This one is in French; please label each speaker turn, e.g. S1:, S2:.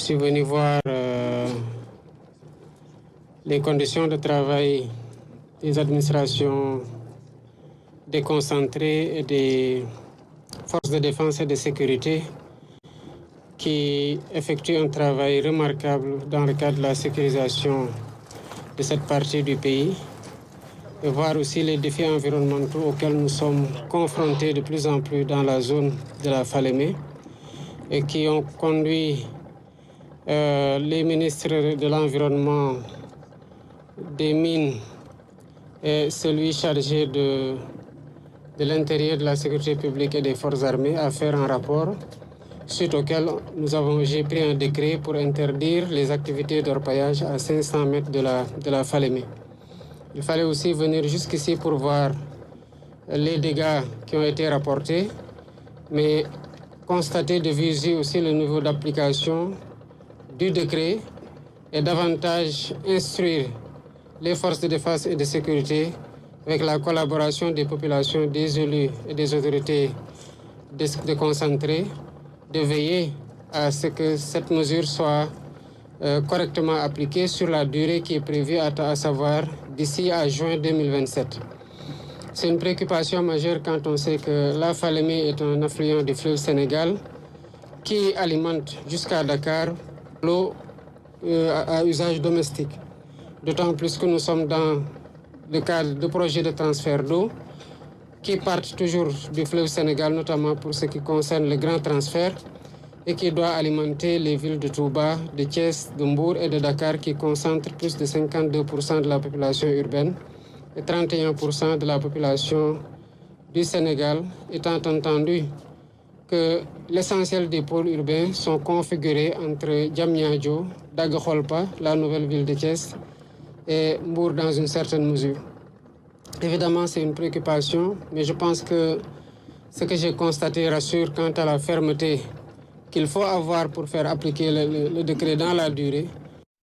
S1: suis venu voir les conditions de travail des administrations déconcentrées et des forces de défense et de sécurité qui effectuent un travail remarquable dans le cadre de la sécurisation de cette partie du pays, et voir aussi les défis environnementaux auxquels nous sommes confrontés de plus en plus dans la zone de la Falémé et qui ont conduit les ministres de l'Environnement, des Mines et celui chargé de l'Intérieur, de la Sécurité publique et des Forces armées à faire un rapport suite auquel j'ai pris un décret pour interdire les activités d'orpaillage à 500 mètres de la Falémé. Il fallait aussi venir jusqu'ici pour voir les dégâts qui ont été rapportés, mais constater de visu aussi le niveau d'application du décret et davantage instruire les forces de défense et de sécurité avec la collaboration des populations, des élus et des autorités déconcentrées, de veiller à ce que cette mesure soit correctement appliquée sur la durée qui est prévue, à savoir d'ici à juin 2027. C'est une préoccupation majeure quand on sait que la Falémé est un affluent du fleuve Sénégal qui alimente jusqu'à Dakar l'eau à usage domestique. D'autant plus que nous sommes dans le cadre de projets de transfert d'eau qui partent toujours du fleuve Sénégal, notamment pour ce qui concerne le grand transfert, et qui doit alimenter les villes de Touba, de Thiès, de Mbour et de Dakar, qui concentrent plus de 52% de la population urbaine et 31% de la population du Sénégal, étant entendu que l'essentiel des pôles urbains sont configurés entre Diamniadio, Daga-Kholpa, la nouvelle ville de Thiès, et Mbour dans une certaine mesure. Évidemment, c'est une préoccupation, mais je pense que ce que j'ai constaté rassure quant à la fermeté qu'il faut avoir pour faire appliquer le décret dans la durée,